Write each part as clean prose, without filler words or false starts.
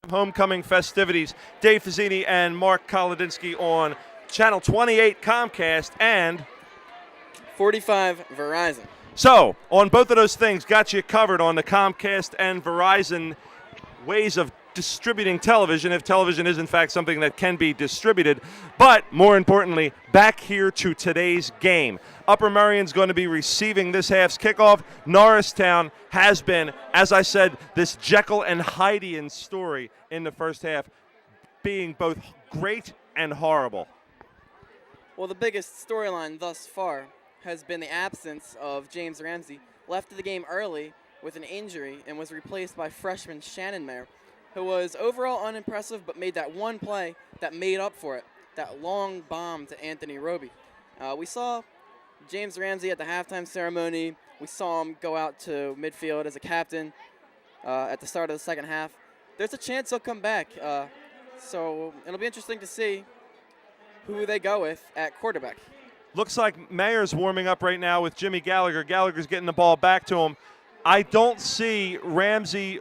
homecoming festivities. Dave Fazzini and Mark Kolodinsky on Channel 28 Comcast and 45 Verizon. So, on both of those things, got you covered on the Comcast and Verizon ways of distributing television, if television is in fact something that can be distributed. But more importantly, back here to today's game. Upper Merion's going to be receiving this half's kickoff. Norristown has been, as I said, this Jekyll and Hyde story in the first half, being both great and horrible. Well, the biggest storyline thus far has been the absence of James Ramsey, left the game early with an injury and was replaced by freshman Shannon Mayer, who was overall unimpressive but made that one play that made up for it, that long bomb to Anthony Roby. We saw James Ramsey at the halftime ceremony. We saw him go out to midfield as a captain at the start of the second half. There's a chance he'll come back, so it'll be interesting to see who they go with at quarterback. Looks like Mayer's warming up right now with Jimmy Gallagher. Gallagher's getting the ball back to him. I don't see Ramsey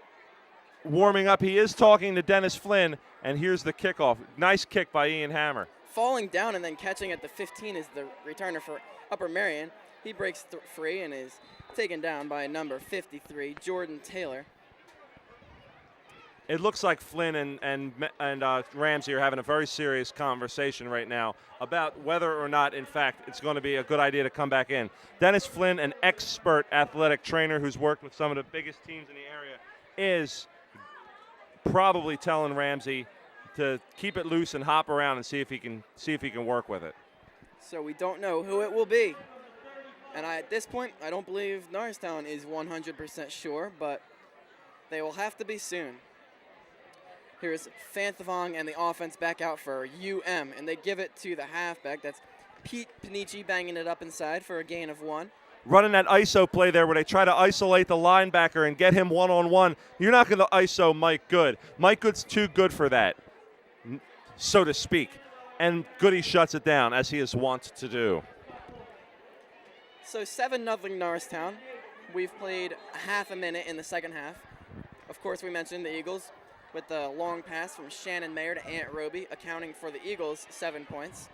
warming up. He is talking to Dennis Flynn, and here's the kickoff. Nice kick by Ian Hammer. Falling down and then catching at the 15 is the returner for Upper Merion. He breaks free and is taken down by number 53, Jordan Taylor. It looks like Flynn and Ramsey are having a very serious conversation right now about whether or not, in fact, it's going to be a good idea to come back in. Dennis Flynn, an expert athletic trainer who's worked with some of the biggest teams in the area, is probably telling Ramsey to keep it loose and hop around and see if he can work with it. So we don't know who it will be. And at this point, I don't believe Norristown is 100% sure, but they will have to be soon. Here's Fanthavong and the offense back out for UM, and they give it to the halfback. That's Pete Panici banging it up inside for a gain of 1. Running that ISO play there where they try to isolate the linebacker and get him one-on-one. You're not going to ISO Mike Good. Mike Good's too good for that, so to speak. And Goody shuts it down, as he is wont to do. So 7-0 Norristown. We've played half a minute in the second half. Of course, we mentioned the Eagles with the long pass from Shannon Mayer to Ant Roby, accounting for the Eagles' 7 points.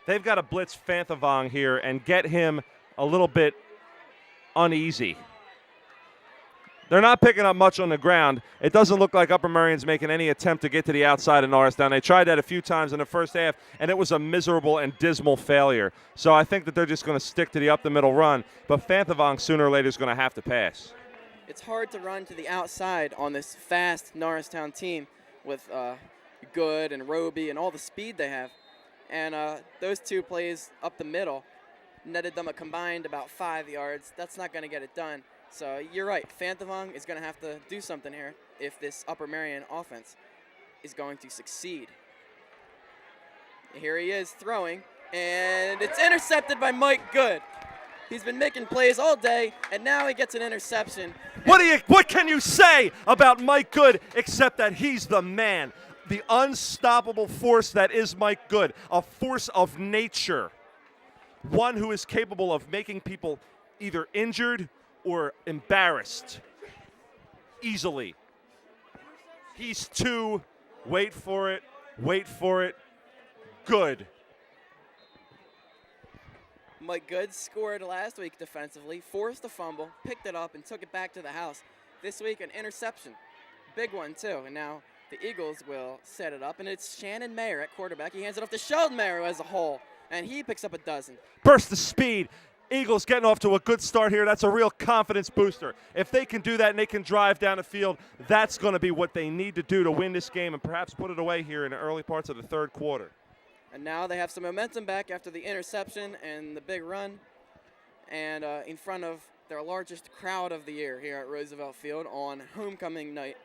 They've got to blitz Fanthavong here and get him a little bit uneasy. They're not picking up much on the ground. It doesn't look like Upper Merion's making any attempt to get to the outside of Norristown. They tried that a few times in the first half, and it was a miserable and dismal failure. So I think that they're just going to stick to the up-the-middle run, but Fanthavong sooner or later is going to have to pass. It's hard to run to the outside on this fast Norristown team with Good and Roby and all the speed they have. And those two plays up the middle netted them a combined about 5 yards. That's not going to get it done. So you're right. Fanthavong is going to have to do something here if this Upper Merion offense is going to succeed. Here he is throwing, and it's intercepted by Mike Good. He's been making plays all day, and now he gets an interception. What can you say about Mike Good except that he's the man, the unstoppable force that is Mike Good, a force of nature, one who is capable of making people either injured or embarrassed easily. He's too, wait for it, good. Mike Good scored last week defensively, forced a fumble, picked it up, and took it back to the house. This week, an interception. Big one, too. And now the Eagles will set it up, and it's Shannon Mayer at quarterback. He hands it off to Sheldon Mayer as a whole, and he picks up a dozen. Burst of speed. Eagles getting off to a good start here. That's a real confidence booster. If they can do that and they can drive down the field, that's going to be what they need to do to win this game and perhaps put it away here in the early parts of the third quarter. And now they have some momentum back after the interception and the big run, and in front of their largest crowd of the year here at Roosevelt Field on homecoming night.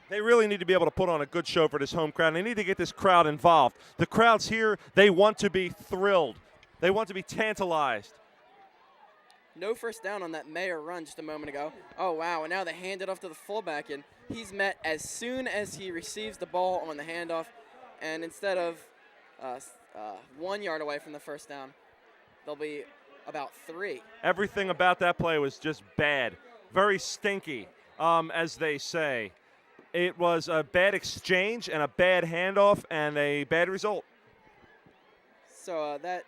They really need to be able to put on a good show for this home crowd. And they need to get this crowd involved. The crowd's here. They want to be thrilled. They want to be tantalized. No first down on that Mayer run just a moment ago. Oh, wow, and now they hand it off to the fullback, and he's met as soon as he receives the ball on the handoff. And instead of 1 yard away from the first down, they'll be about 3. Everything about that play was just bad. Very stinky. as they say. It was a bad exchange and a bad handoff and a bad result. So that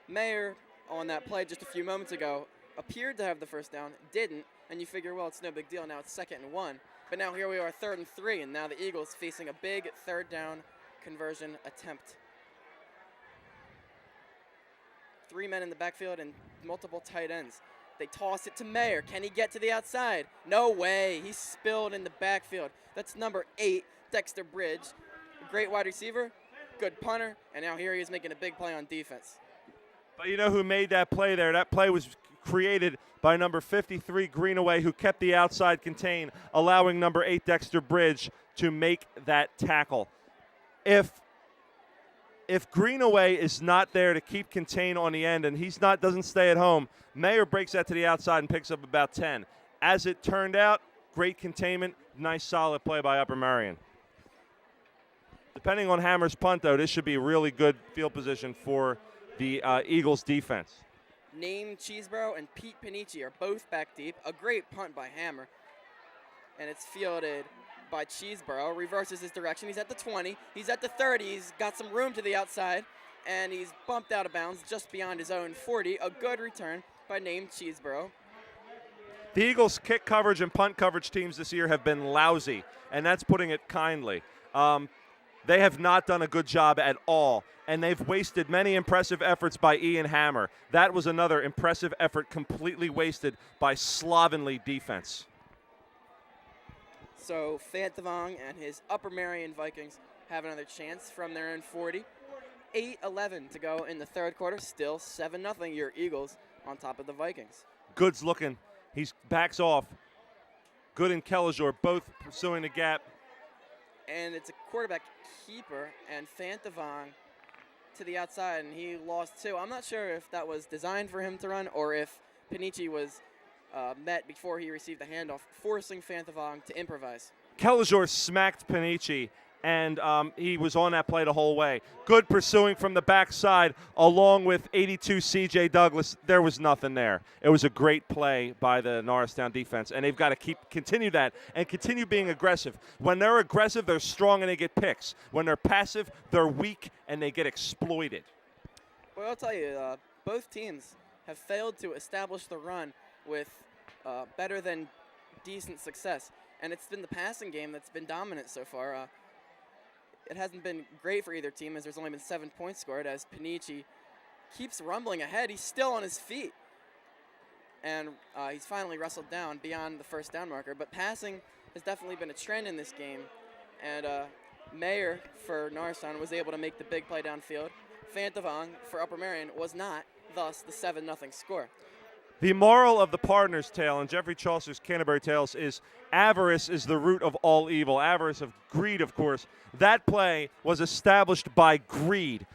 Mayer on that play just a few moments ago appeared to have the first down, didn't, and you figure, well, it's no big deal. Now it's 2nd and 1. But now here we are, 3rd and 3, and now the Eagles facing a big 3rd down conversion attempt. 3 men in the backfield and multiple tight ends. They toss it to Mayer. Can he get to the outside? No way. He's spilled in the backfield. That's number 8, Dexter Bridge. A great wide receiver, good punter, and now here he is making a big play on defense. But you know who made that play there? That play was created by number 53, Greenaway, who kept the outside contained, allowing number 8, Dexter Bridge, to make that tackle. If Greenaway is not there to keep contained on the end and doesn't stay at home, Mayer breaks that to the outside and picks up about 10. As it turned out, great containment, nice solid play by Upper Merion. Depending on Hammer's punt, though, this should be a really good field position for the Eagles defense. Naim Cheeseborough and Pete Panici are both back deep. A great punt by Hammer. And it's fielded by Cheeseborough. Reverses his direction. He's at the 20. He's at the 30. He's got some room to the outside. And he's bumped out of bounds just beyond his own 40. A good return by Naim Cheeseborough. The Eagles' kick coverage and punt coverage teams this year have been lousy, and that's putting it kindly. They have not done a good job at all, and they've wasted many impressive efforts by Ian Hammer. That was another impressive effort completely wasted by slovenly defense. So Fantavong and his Upper Merion Vikings have another chance from their own 40. 8:11 to go in the 3rd quarter. Still 7-0 your Eagles on top of the Vikings. Good's looking. He backs off. Good and Kellijor both pursuing the gap. And it's a quarterback keeper, and Fantavong to the outside, and he lost 2. I'm not sure if that was designed for him to run or if Panici was met before he received the handoff, forcing Fantavong to improvise. Kellijor smacked Panici, and he was on that play the whole way. Good pursuing from the backside, along with 82 C.J. Douglas. There was nothing there. It was a great play by the Norristown defense, and they've got to continue that and continue being aggressive. When they're aggressive, they're strong and they get picks. When they're passive, they're weak and they get exploited. Well, I'll tell you, both teams have failed to establish the run with better than decent success, and it's been the passing game that's been dominant so far. It hasn't been great for either team, as there's only been 7 points scored, as Panici keeps rumbling ahead. He's still on his feet, and he's finally wrestled down beyond the first down marker. But passing has definitely been a trend in this game, and Mayer for Norristown was able to make the big play downfield. Fantavong for Upper Merion was not, thus the 7-0 score. The moral of the Partner's Tale in Jeffrey Chaucer's Canterbury Tales is avarice is the root of all evil. Avarice of greed, of course. That play was established by greed.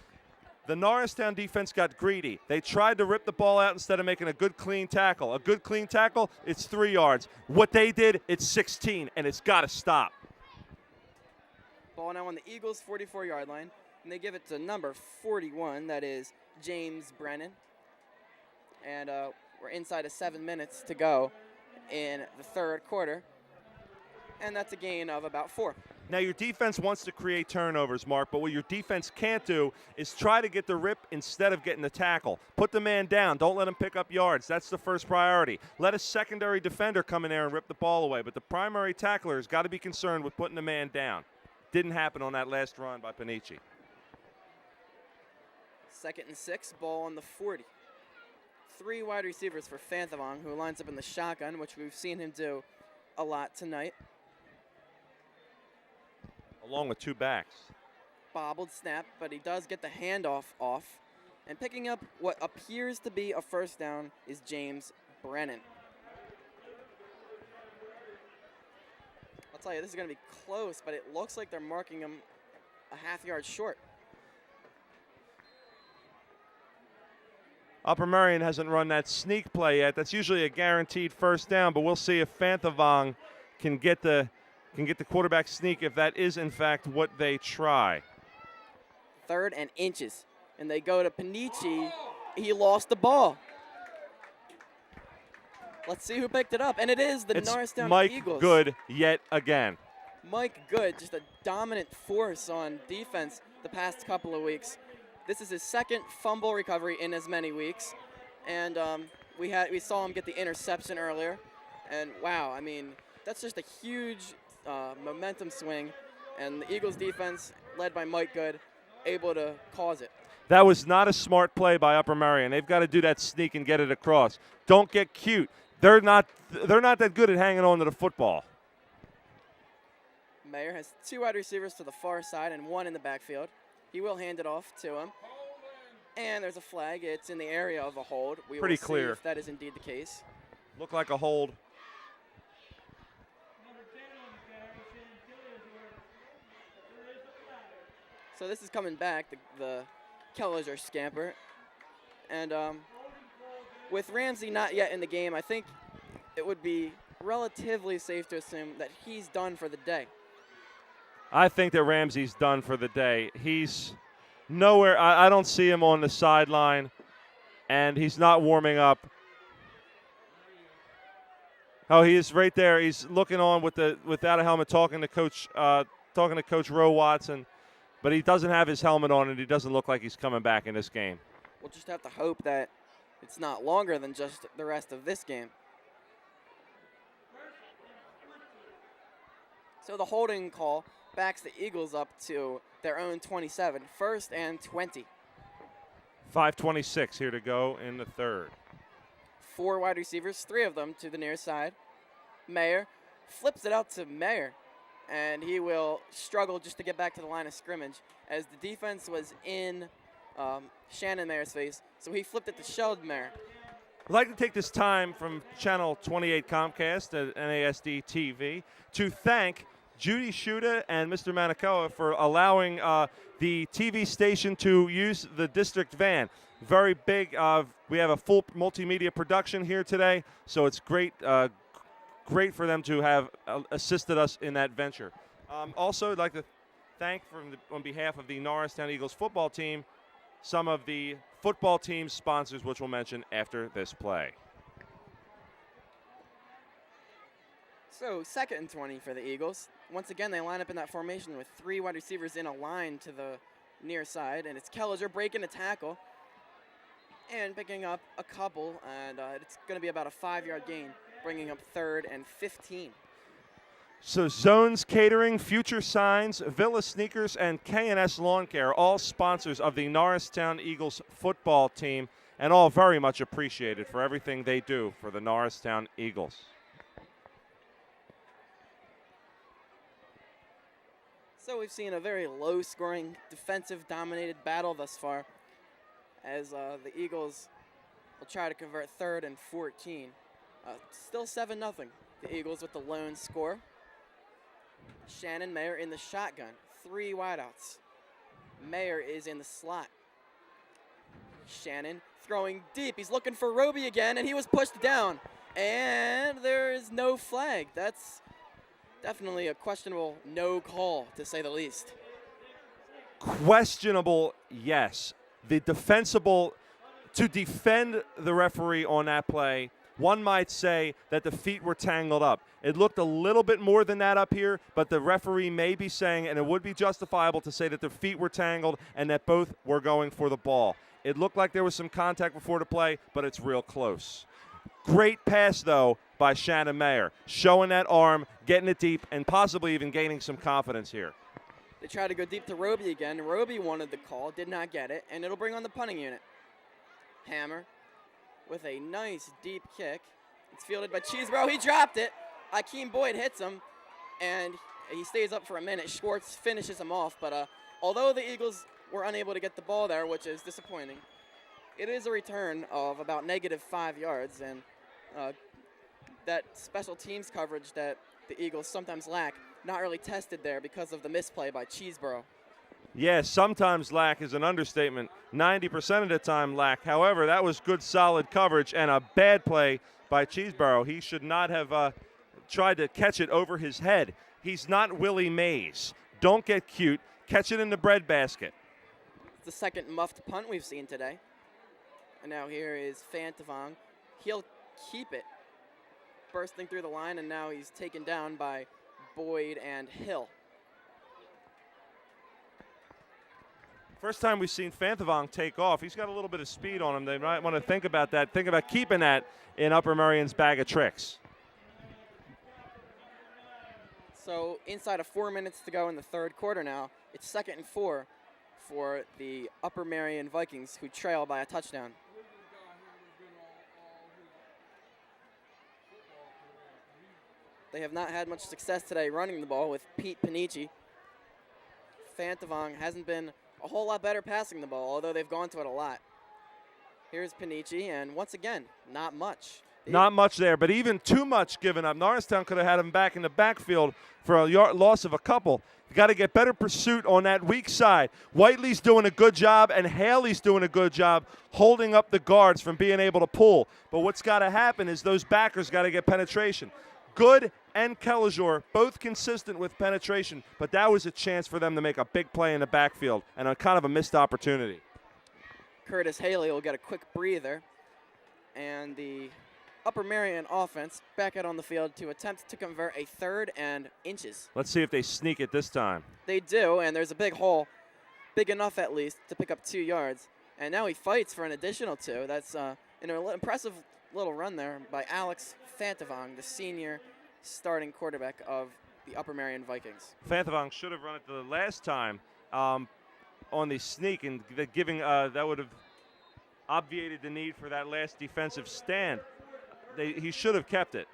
The Norristown defense got greedy. They tried to rip the ball out instead of making a good, clean tackle. A good, clean tackle, it's 3 yards. What they did, it's 16, and it's got to stop. Ball now on the Eagles' 44-yard line, and they give it to number 41, that is James Brennan. And we're inside of 7 minutes to go in the 3rd quarter, and that's a gain of about 4. Now, your defense wants to create turnovers, Mark, but what your defense can't do is try to get the rip instead of getting the tackle. Put the man down. Don't let him pick up yards. That's the first priority. Let a secondary defender come in there and rip the ball away, but the primary tackler has got to be concerned with putting the man down. Didn't happen on that last run by Panici. 2nd and 6, ball on the 40. 3 wide receivers for Fantavong, who lines up in the shotgun, which we've seen him do a lot tonight. Along with 2 backs. Bobbled snap, but he does get the handoff off. And picking up what appears to be a first down is James Brennan. I'll tell you, this is going to be close, but it looks like they're marking him a half-yard short. Upper Merion hasn't run that sneak play yet. That's usually a guaranteed first down, but we'll see if Fantavong can get the quarterback sneak if that is, in fact, what they try. 3rd and inches. And they go to Panici. He lost the ball. Let's see who picked it up. And it is the It's Norristown Mike Eagles. Good yet again. Mike Good, just a dominant force on defense the past couple of weeks. This is his second fumble recovery in as many weeks. And we saw him get the interception earlier. And wow, I mean, that's just a huge momentum swing. And the Eagles defense, led by Mike Good, able to cause it. That was not a smart play by Upper Merion. They've got to do that sneak and get it across. Don't get cute. They're not that good at hanging on to the football. Mayer has 2 wide receivers to the far side and 1 in the backfield. He will hand it off to him. And there's a flag. It's in the area of a hold. We Pretty will see clear. if that is indeed the case. Looked like a hold. So this is coming back, the Kelliger scamper. And with Ramsey not yet in the game, I think it would be relatively safe to assume that he's done for the day. I think that Ramsey's done for the day. He's nowhere. I don't see him on the sideline, and he's not warming up. Oh, he is right there. He's looking on without a helmet, talking to Coach Roe Watson, but he doesn't have his helmet on, and he doesn't look like he's coming back in this game. We'll just have to hope that it's not longer than just the rest of this game. So the holding call backs the Eagles up to their own 27, 1st and 20. 5:26 here to go in the third. 4 wide receivers, 3 of them to the near side. Mayer flips it out to Mayer, and he will struggle just to get back to the line of scrimmage as the defense was in Shannon Mayer's face, so he flipped it to Sheldon Mayer. I'd like to take this time from Channel 28 Comcast at NASD TV to thank Judy Shuda and Mr. Manicoa for allowing the TV station to use the district van. Very big. We have a full multimedia production here today, so it's great for them to have assisted us in that venture. Also, I'd like to thank, on behalf of the Norristown Eagles football team, some of the football team sponsors, which we'll mention after this play. So 2nd and 20 for the Eagles. Once again, they line up in that formation with 3 wide receivers in a line to the near side, and it's Kelliger breaking a tackle and picking up a couple, and it's going to be about a 5-yard gain, bringing up 3rd and 15. So Zones Catering, Future Signs, Villa Sneakers, and K&S Lawn Care, all sponsors of the Norristown Eagles football team, and all very much appreciated for everything they do for the Norristown Eagles. So we've seen a very low-scoring, defensive-dominated battle thus far as the Eagles will try to convert 3rd and 14. Still 7-0. The Eagles with the lone score. Shannon Mayer in the shotgun. 3 wideouts. Mayer is in the slot. Shannon throwing deep. He's looking for Roby again, and he was pushed down. And there is no flag. That's definitely a questionable no call, to say the least. Questionable, yes. The defensible, to defend the referee on that play, one might say that the feet were tangled up. It looked a little bit more than that up here, but the referee may be saying, and it would be justifiable to say that the feet were tangled and that both were going for the ball. It looked like there was some contact before the play, but it's real close. Great pass, though, by Shannon Mayer, showing that arm, getting it deep, and possibly even gaining some confidence here. They try to go deep to Roby again. Roby wanted the call, did not get it, and it'll bring on the punting unit. Hammer with a nice deep kick. It's fielded by Cheeseborough. He dropped it. Akeem Boyd hits him, and he stays up for a minute. Schwartz finishes him off, but although the Eagles were unable to get the ball there, which is disappointing, it is a return of about -5 yards, and that special teams coverage that the Eagles sometimes lack, not really tested there because of the misplay by Cheeseborough. Yes, sometimes lack is an understatement. 90% of the time lack. However, that was good, solid coverage and a bad play by Cheeseborough. He should not have tried to catch it over his head. He's not Willie Mays. Don't get cute. Catch it in the breadbasket. It's the second muffed punt we've seen today. And now here is Fantavong. He'll keep it. bursting through the line, and now he's taken down by Boyd and Hill. First time we've seen Fanthavong take off. He's got a little bit of speed on him. They might want to think about that. Think about keeping that in Upper Merion's bag of tricks. So inside of 4 minutes to go in the third quarter now, it's 2nd and 4 for the Upper Merion Vikings, who trail by a touchdown. They have not had much success today running the ball with Pete Panici. Fanthavong hasn't been a whole lot better passing the ball, although they've gone to it a lot. Here's Panici, and once again, not much. Not much there, but even too much given up. Norristown could have had him back in the backfield for a loss of a couple. You got to get better pursuit on that weak side. Whiteley's doing a good job, and Haley's doing a good job holding up the guards from being able to pull. But what's got to happen is those backers got to get penetration. Good and Kellijor, both consistent with penetration, but that was a chance for them to make a big play in the backfield and a kind of a missed opportunity. Curtis Haley will get a quick breather, and the Upper Merion offense back out on the field to attempt to convert a 3rd and inches. Let's see if they sneak it this time. They do, and there's a big hole, big enough at least, to pick up 2 yards. And now he fights for an additional 2. That's an impressive little run there by Alex Fanthavong, the senior starting quarterback of the Upper Merion Vikings. Fanthavong should have run it the last time on the sneak, and giving that would have obviated the need for that last defensive stand. He should have kept it,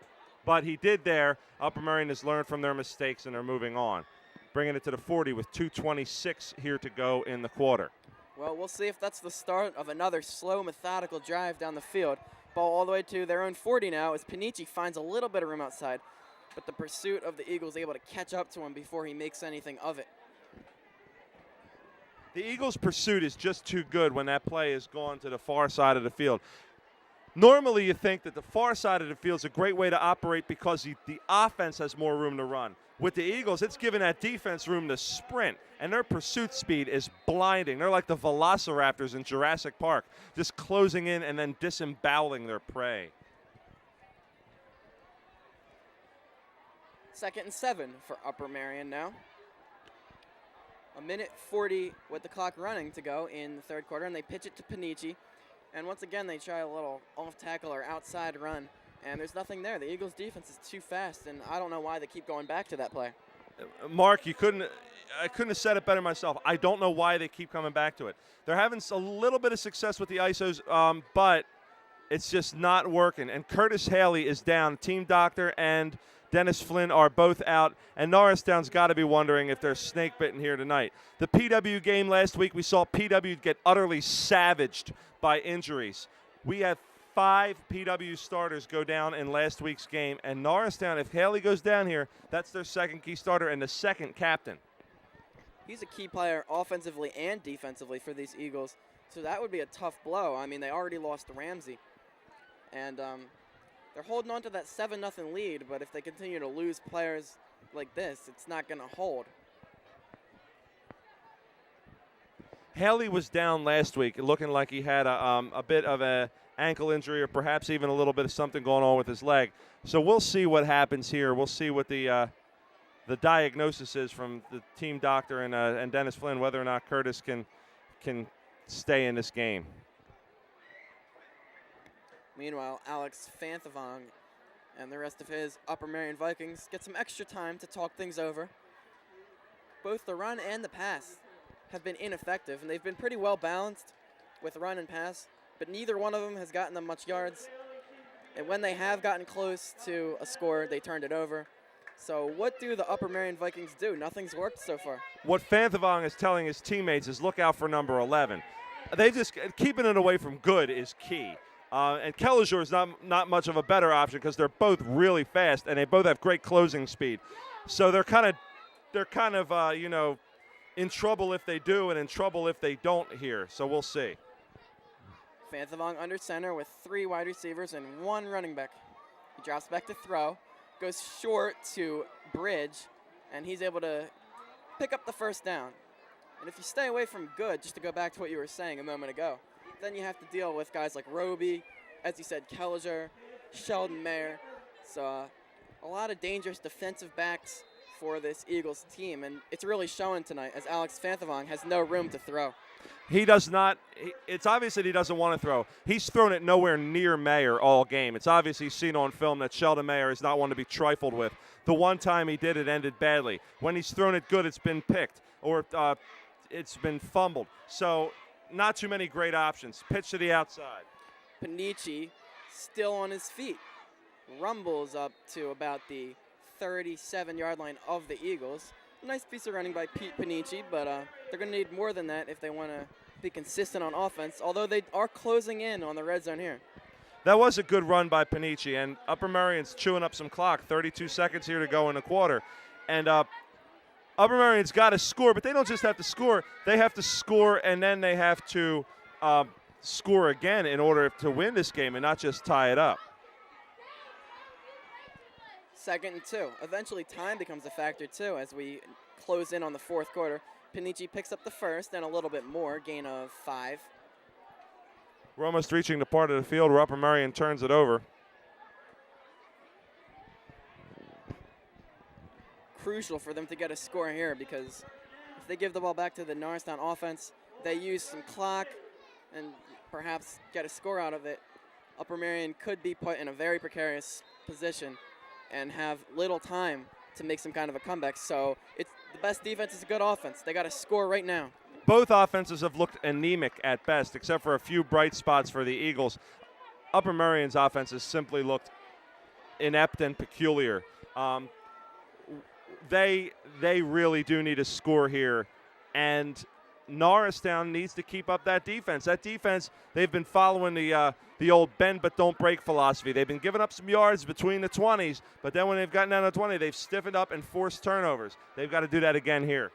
but he did there. Upper Merion has learned from their mistakes, and they're moving on. Bringing it to the 40 with 2:26 here to go in the quarter. Well, we'll see if that's the start of another slow, methodical drive down the field. Ball all the way to their own 40 now as Panici finds a little bit of room outside, but the pursuit of the Eagles able to catch up to him before he makes anything of it. The Eagles' pursuit is just too good when that play is gone to the far side of the field. Normally you think that the far side of the field is a great way to operate because the offense has more room to run. With the Eagles, it's giving that defense room to sprint, and their pursuit speed is blinding. They're like the velociraptors in Jurassic Park, just closing in and then disemboweling their prey. 2nd and 7 for Upper Merion now. 1:40 with the clock running to go in the third quarter, and they pitch it to Panici. And once again, they try a little off-tackle or outside run, and there's nothing there. The Eagles' defense is too fast, and I don't know why they keep going back to that play. Mark, I couldn't have said it better myself. I don't know why they keep coming back to it. They're having a little bit of success with the ISOs, but it's just not working. And Curtis Haley is down. Team doctor and Dennis Flynn are both out, and Norristown's got to be wondering if they're snake bitten here tonight. The PW game last week, we saw PW get utterly savaged by injuries. We had 5 PW starters go down in last week's game, and Norristown, if Haley goes down here, that's their second key starter and the second captain. He's a key player offensively and defensively for these Eagles, so that would be a tough blow. I mean, they already lost Ramsey, and they're holding on to that 7-0 lead, but if they continue to lose players like this, it's not going to hold. Haley was down last week, looking like he had a bit of an ankle injury or perhaps even a little bit of something going on with his leg. So we'll see what happens here. We'll see what the diagnosis is from the team doctor and Dennis Flynn, whether or not Curtis can stay in this game. Meanwhile, Alex Fanthavong and the rest of his Upper Merion Vikings get some extra time to talk things over. Both the run and the pass have been ineffective, and they've been pretty well balanced with run and pass, but neither one of them has gotten them much yards. And when they have gotten close to a score, they turned it over. So what do the Upper Merion Vikings do? Nothing's worked so far. What Fanthavong is telling his teammates is look out for number 11. They just keeping it away from good is key. And Kellijor is not much of a better option because they're both really fast and they both have great closing speed. So they're kind of in trouble if they do and in trouble if they don't here. So we'll see. Fanthavong under center with 3 wide receivers and 1 running back. He drops back to throw, goes short to Bridge, and he's able to pick up the first down. And if you stay away from good, just to go back to what you were saying a moment ago, then you have to deal with guys like Roby, as you said, Kellijor, Sheldon Mayer. So a lot of dangerous defensive backs for this Eagles team, and it's really showing tonight as Alex Fanthavong has no room to throw. He does not. It's obvious that he doesn't want to throw. He's thrown it nowhere near Mayer all game. It's obvious he's seen on film that Sheldon Mayer is not one to be trifled with. The one time he did it ended badly. When he's thrown it good, it's been picked or it's been fumbled. So not too many great options. Pitch to the outside. Panici still on his feet. Rumbles up to about the 37-yard line of the Eagles. Nice piece of running by Pete Panici, but they're going to need more than that if they want to be consistent on offense, although they are closing in on the red zone here. That was a good run by Panici, and Upper Merion's chewing up some clock. 32 seconds here to go in the quarter. And Upper Merion's got to score, but they don't just have to score. They have to score, and then they have to score again in order to win this game and not just tie it up. 2nd and 2. Eventually time becomes a factor too as we close in on the 4th quarter. Panici picks up the first and a little bit more, gain of 5. We're almost reaching the part of the field where Upper Merion turns it over. Crucial for them to get a score here because if they give the ball back to the Norristown offense, they use some clock and perhaps get a score out of it. Upper Merion could be put in a very precarious position and have little time to make some kind of a comeback. So it's the best defense is a good offense. They got to score right now. Both offenses have looked anemic at best, except for a few bright spots for the Eagles. Upper Merion's offense has simply looked inept and peculiar. They really do need a score here, and Norristown needs to keep up that defense. That defense, they've been following the old bend but don't break philosophy. They've been giving up some yards between the 20s, but then when they've gotten down to 20, they've stiffened up and forced turnovers. They've got to do that again here.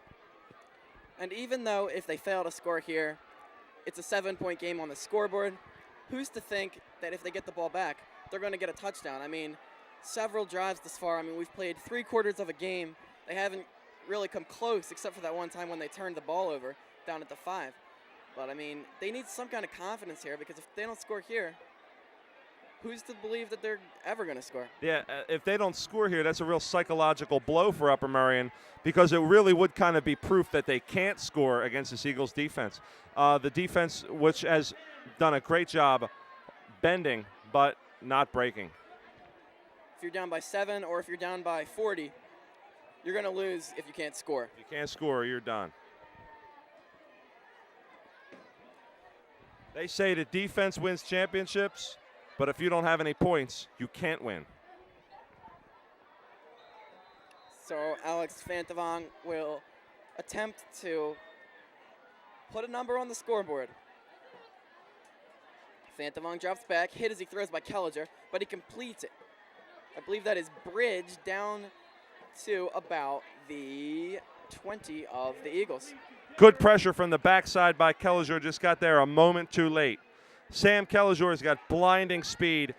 And even though if they fail to score here, it's a 7-point game on the scoreboard, who's to think that if they get the ball back, they're going to get a touchdown? I mean, several drives this far. I mean, we've played 3/4 of a game. They haven't really come close except for that one time when they turned the ball over down at the 5. But, I mean, they need some kind of confidence here because if they don't score here, who's to believe that they're ever going to score? Yeah, if they don't score here, that's a real psychological blow for Upper Merion because it really would kind of be proof that they can't score against this Eagles defense. The defense, which has done a great job bending but not breaking. If you're down by 7 or if you're down by 40, you're going to lose if you can't score. If you can't score, you're done. They say the defense wins championships, but if you don't have any points, you can't win. So Alex Fanthavong will attempt to put a number on the scoreboard. Fanthavong drops back, hit as he throws by Kelliger, but he completes it. I believe that is bridge down to about the 20 of the Eagles. Good pressure from the backside by Kelliger. Just got there a moment too late. Sam Kelliger has got blinding speed.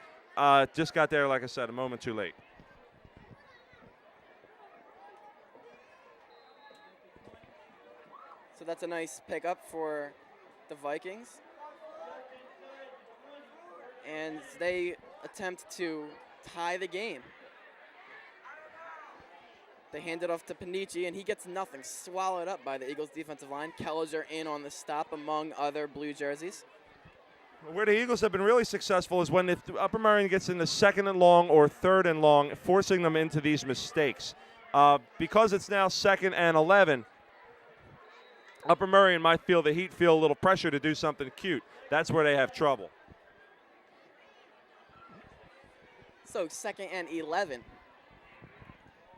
Just got there, like I said, a moment too late. So that's a nice pickup for the Vikings. And they attempt to tie the game. They hand it off to Panici, and he gets nothing. Swallowed up by the Eagles' defensive line. Kelliger in on the stop, among other blue jerseys. Where the Eagles have been really successful is when if Upper Merion gets in the 2nd and long or 3rd and long, forcing them into these mistakes. Because it's now 2nd and 11, Upper Merion might feel the heat, feel a little pressure to do something cute. That's where they have trouble. So 2nd and 11.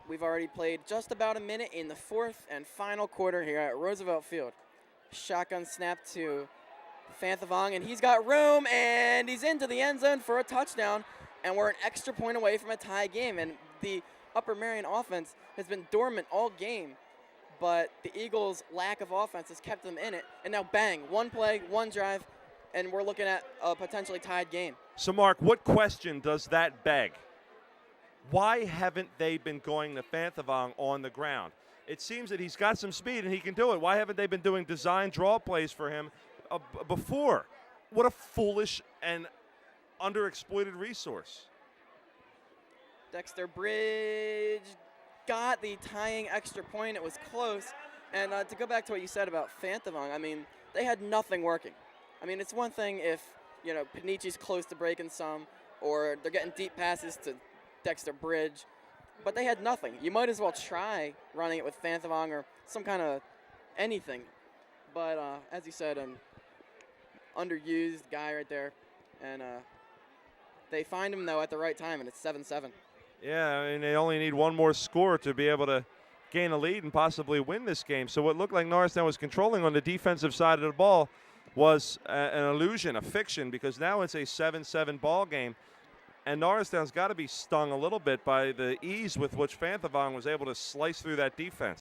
We've already played just about a minute in the 4th and final quarter here at Roosevelt Field. Shotgun snap to Fanthavong, and he's got room, and he's into the end zone for a touchdown, and we're an extra point away from a tie game. And the Upper Merion offense has been dormant all game, but the Eagles' lack of offense has kept them in it. And now bang, one play, one drive, and we're looking at a potentially tied game. So, Mark, what question does that beg? Why haven't they been going to Fanthavong on the ground? It seems that he's got some speed and he can do it. Why haven't they been doing design draw plays for him before? What a foolish and underexploited resource. Dexter Bridge got the tying extra point. It was close. And to go back to what you said about Fantavong, I mean, they had nothing working. I mean, it's one thing if, Panici's close to breaking some, or they're getting deep passes to Dexter Bridge, but they had nothing. You might as well try running it with Fantavong or some kind of anything. But as you said, an underused guy right there. And they find him, though, at the right time, and it's 7-7. Yeah, I mean, they only need one more score to be able to gain a lead and possibly win this game. So what looked like Norristown was controlling on the defensive side of the ball was an illusion, a fiction, because now it's a 7-7 ball game. And Norristown's got to be stung a little bit by the ease with which Fantavong was able to slice through that defense.